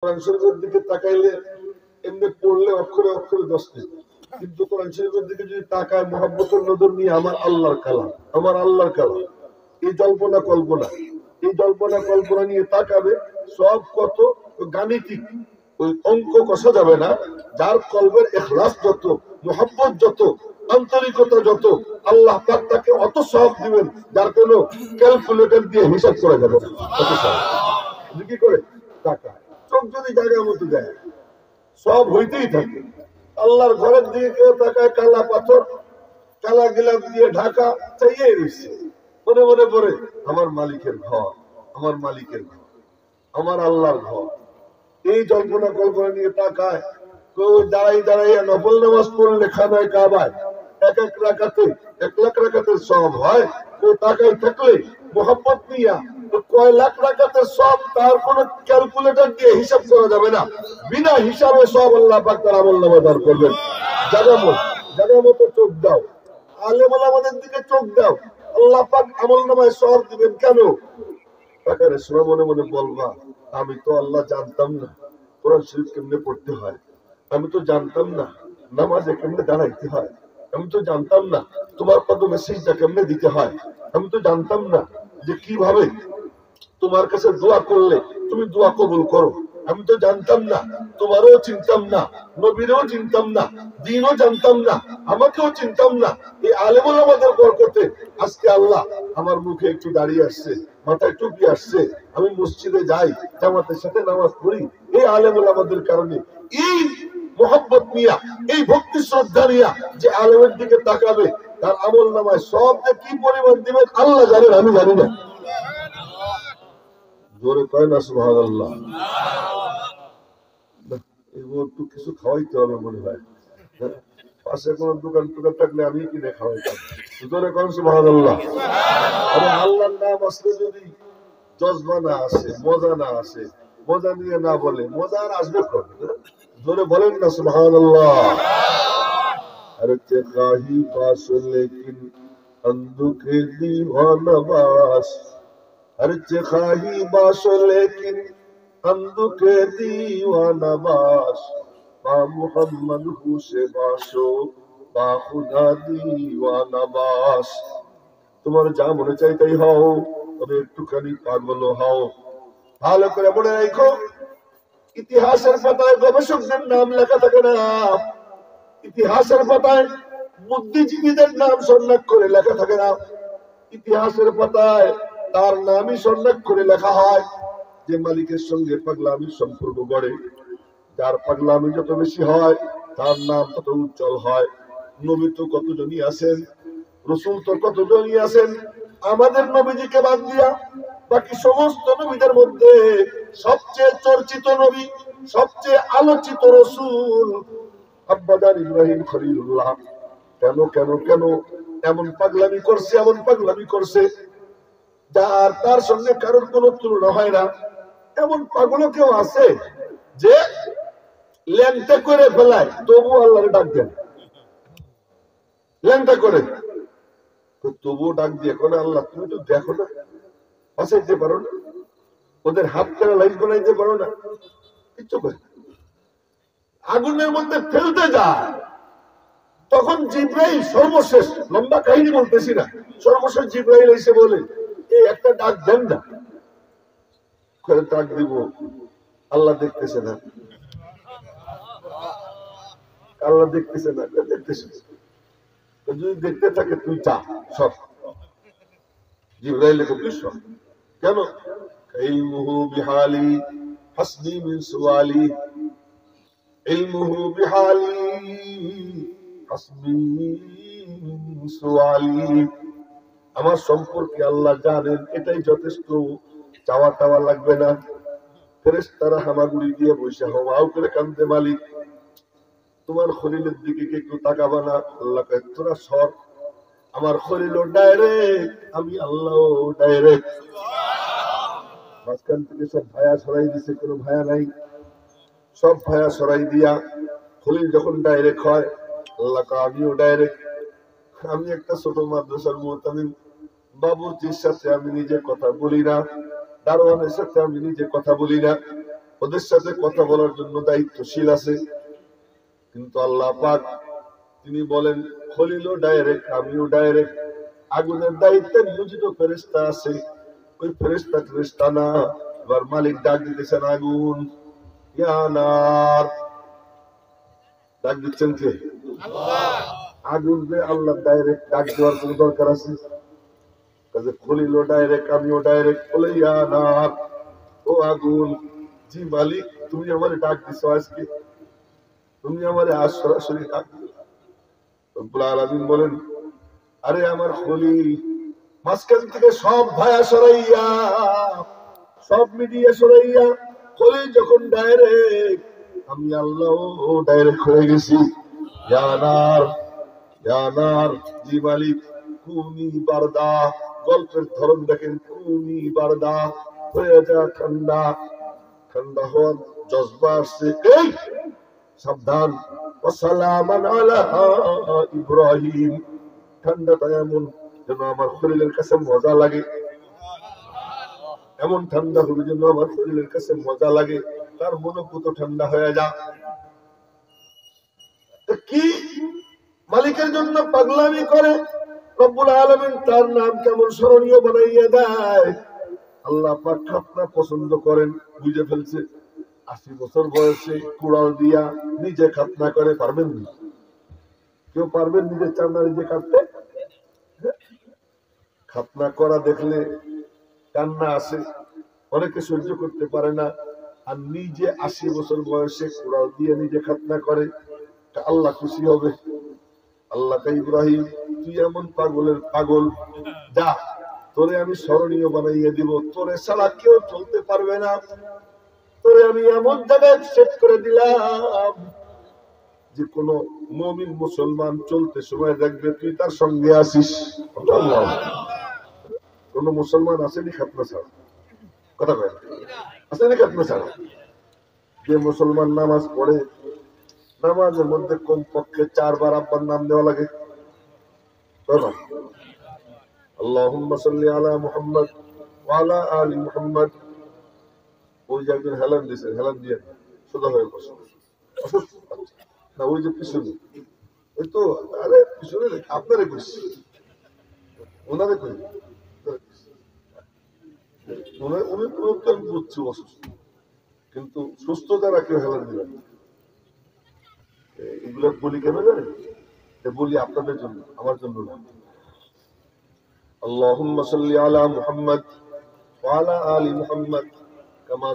কোরআন শরীফের দিকে তাকাইলে এমনি পড়লে অক্ষরে অক্ষরে 10 মিনিট, কিন্তু কোরআন শরীফের দিকে যদি তাকায় মহব্বতের নজর নিয়ে আমার আল্লাহর কালাম, আমার আল্লাহর কালাম, এই জল্পনা কল্পনা, এই জল্পনা কল্পনা নিয়ে তাকাবে, সব কত গাণিতিক, ওই অঙ্ক কষা যাবে না। যার কলবের ইখলাস যত, মহব্বত যত, আন্তরিকতা যত, আল্লাহ পাক তাকে অত সওয়াব দিবেন যার কোনো ক্যালকুলেটর দিয়ে হিসাব করা যাবে না। অত সওয়াব কি করে তাকায়, চোখ যদি জায়গা মতো দেয় সব হইতেই থাকে। আল্লাহর ঘরের দিকে কেউ তাকায়, কালা পাথর, কালা গিলাপ দিয়ে ঢাকা, চাইয়ে রয়েছে, মনে মনে পড়ে আমার মালিকের ঘর, আমার মালিকের ঘর, আমার আল্লাহর ঘর। এই জল্পনা কল্পনা নিয়ে তাকায়, কেউ দাঁড়াই দাঁড়াইয়া নফল নামাজ পড়লে খানায় কাবায় এক এক রাকাতে 1 লাখ রাকাতের সওয়াব হয়। কেউ তাকাই থাকলে মোহাম্মদ নিয়া কয় লাখ রাকাতের সওয়াব তার কোনো ক্যালকুলেটর দিয়ে হিসাব করা যাবে না। বিনা হিসাবে সওয়াব আল্লাহ পাক তার আমলনামায় দান করবেন। জায়গা মতো চোখ দাও, আলেম ওলামাদের দিকে চোখ দাও, আল্লাহ পাক আমলনামায় সওয়াব দিবেন। কেন? তাকারে শোনা মনে মনে বলবা, আমি তো আল্লাহ জানতাম না কোরআন শরীফ কেমনে পড়তে হয়, আমি তো জানতাম না নামাজে কেমনে দাঁড়াইতে হয়, আমি তো জানতাম না তোমার কদমে সিজদা কেমনে দিতে হয়, আমি তো জানতাম না যে কিভাবে তোমার কাছে দোয়া করলে তুমি দোয়া কবুল করো, আমি তো জানতাম না, তোমারও চিনতাম না, নবীরও চিনতাম না, দ্বীনও জানতাম না, আমাকেও চিনতাম না। এই আলেম ওলামাদের বরকতে আজকে আল্লাহ আমার মুখে একটু দাঁড়িয়ে আসছে, মাথায় টুপি আসছে, আমি মসজিদে যাই, জামাতের সাথে নামাজ পড়ি, এই আলেম ওলামাদের কারণে। এই মোহাব্বত নিয়া, এই ভক্তি শ্রদ্ধা নিয়া যে আলেমের দিকে তাকাবে তার আমল নামায় সব যে কি পরিমাণ দিবেন আল্লাহ জানেন, আমি জানি না। জোরে কয় না সুবহানাল্লাহ। একটু কিছু খাওয়াইতে হবে মনে হয়, পাশে কোন দোকান টোকান থাকলে আমি কিনে খাওয়াইতাম। জোরে কয় সুবহানাল্লাহ। আরে আল্লাহর নাম আসলে যদি জজবা না আসে, মজা না আসে, মজা নিয়ে না বলে, মজা আর আসবে কবে? জোরে বলেন না সুবহানাল্লাহ। अरे खाही पास लेकिन अंधुके दीवाना बास, अरे खाही बास लेकिन अंधुके दीवाना बास, बा मुहम्मद हुसे बासो बा खुदा दीवाना बास। তোমার যা মনে চাই তাই হও, তবে একটুখানি পাগল হও। ভালো করে মনে রাখো, ইতিহাসের পাতায় গবেষকদের নাম লেখা থাকে না, ইতিহাসের পাতায় বুদ্ধিজীবীদের নাম সন্ন্যাস করে লেখা থাকে না, ইতিহাসের পাতায় তার নামই সন্ন্যাস করে লেখা হয়। যে মালিকের সঙ্গে পাগলামির সম্পর্ক গড়ে, যার পাগলামি যত বেশি হয় তার নাম তত উজ্জ্বল হয়। নবী তো কতজনই আছেন, রসুল তো কতজনই আছেন, আমাদের নবীজিকে বাদ দিয়া বাকি সমস্ত নবীদের মধ্যে সবচেয়ে চর্চিত নবী, সবচেয়ে আলোচিত রসুল আব্বাজান ইব্রাহিম খলিলুল্লাহ। কেন কেন কেন এমন পাগলামি করছে, এমন পাগলামি করছে যার তার সঙ্গে কারোর কোন তুলনা হয় না। এমন পাগল কেউ আছে যে ল্যাংটা করে ফেলায় তবু আল্লাহরে ডাক দেন, ল্যাংটা করে তবুও ডাক দিয়ে কোন আল্লাহ তুমি তো দেখো না, বাঁচাইতে পারো না, ওদের হাত কেন লাইন বানাইতে পারো না, কিচ্ছু করে আগুনের মধ্যে ফেলতে যায়। তখন জিব্রাইল সর্বশেষ, লম্বা কাহিনী বলতেছি না, সর্বশেষ জিব্রাইল এসে বলে এই একটা ডাক দেন না। ডাক দিব, আল্লাহ দেখতেছে না, আল্লাহ দেখতেছে না, দেখতেছে। যদি দেখতে থাকে তুই চা সব। জিব্রাইল সব কেন? ইলমুহু বিহালি হাসবি মিন সুআলি, ইলমুহু বিহালি হাসবি মিন সুআলি। আমার সম্পর্কে আল্লাহ জানেন, এটাই যথেষ্ট, চাওয়া টাওয়া লাগবে না। ফেরেশতারা হামাগুড়ি দিয়ে বসে হাও করে কান্দে, মালিক তোমার খলিলের দিকে কি একটু তাকাবা না? আল্লাহ কয় তোরা সর, আমার খলিল ডাইরেক্ট, আমি আল্লাহ ডাইরেক্ট। মাঝখান থেকে সব ভায়া সরাই দিছে, কোনো ভায়া নাই, সব ভায়া সরাই দিয়া খলিল যখন ডাইরেক্ট হয়, আল্লাহ কয় আমিও ডাইরেক্ট। আমি একটা ছোট মাদ্রাসার মুতামিম, বাবুর্চির সাথে আমি নিজে কথা বলি না, দারোয়ানের সাথে আমি নিজে কথা বলি না, ওদের সাথে কথা বলার জন্য দায়িত্বশীল আছে, কিন্তু আল্লাহ পাক তিনি বলেন খলিলও ডাইরেক্ট, আমিও ডাইরেক্ট। আগুনের দায়িত্বে নিয়োজিত ফেরেশতা আছে, ওই ফেরেশতা না। এবার মালিক ডাক দিতেছেন আগুন, ইয়া নার। ডাক দিচ্ছেন কে? আগুন যে আল্লাহ ডাইরেক্ট ডাক দেওয়ার কোন দরকার আছে? কাজে খলিলও ডাইরেক্ট, আমিও ডাইরেক্ট। বলে ইয়া নার, ও আগুন, জি মালিক তুমি আমারে ডাক দিছো, আজকে তুমি আমারে আজ সরাসরি ডাক দিলে। রব্বুল আলামিন বলেন, আরে আমার খলিল, মাঝখান থেকে সব ভায়া সরাইয়া, সব মিডিয়া সরাইয়া, খলিল যখন ডাইরেক্ট, আমি আল্লাহ ডাইরেক্ট হয়ে গেছি। ইয়া নার, ইয়া নার, জি মালিক কুনি বারদা। গল্পের ধরন দেখেন, কুনি বারদা, হয়ে যা ঠান্ডা। ঠান্ডা হওয়ার জজবা আসছে, এই সাবধান, ওয়াসালামান আলা ইব্রাহিম। ঠান্ডাটা এমন যেন আমার শরীরের কাছে মজা লাগে, এমন ঠান্ডা হবে যেন আমার শরীরের কাছে মজা লাগে, তার মনোভূত ঠান্ডা হয়ে যা। কি মালিকের জন্য পাগলামি করে, রব্বুল আলামিন তার নাম কেমন স্মরণীয় বানাইয়া দেয়। আল্লাহ পাক খাতনা পছন্দ করেন, বুঝে ফেলছে। 80 বছর বয়সে কুড়াল দিয়া নিজে খাতনা করে, পারবেন না? কেউ পারবেন নিজের চামড়া নিজে কাটতে? খাতনা করা দেখলে কান্না আসে, অনেকে সহ্য করতে পারে না। আর নিজে 80 বছর বয়সে কুড়াল দিয়ে নিজে খাতনা করে, আল্লাহ খুশি হবে। আল্লাহ কে ইব্রাহিম, তুই এমন পাগলের পাগল, যা তোরে আমি স্মরণীয় বানাইয়ে দিব, তোরে ছাড়া কেউ চলতে পারবে না। তোরে আমি এমন জায়গায় সেট করে দিলাম যে কোন মুমিন মুসলমান চলতে সময় দেখবে তুই তার সঙ্গে আসিস। কোন মুসলমান আসেনি খাতনা ছাড়া? কথা কয় আসেনি খাতনা ছাড়া? যে মুসলমান নামাজ পড়ে, নামাজের মধ্যে কমপক্ষে 4 বার আব্বার নাম দেওয়া লাগে। আল্লাহুম্মা সাল্লি আলা মুহাম্মদ ওয়া আলা আলি মুহাম্মদ। ওই যে একজন হেলান দিয়েছে, হেলান দিয়ে সোজা হয়ে বসে না, ওই যে পিছনে, ওই তো, আরে পিছনে আপনারে কইছি, ওনারে কই, উনি তো আমি বুঝছি অসুস্থ, কিন্তু সুস্থ যারা কেউ হেলান দিবেন। এগুলো বলি কেন জানেন? বলি আপনাদের জন্য, আমার জন্য না। আল্লাহুম্মা সাল্লি আলা মুহাম্মদ ওয়া আলা আলি মুহাম্মদ কামা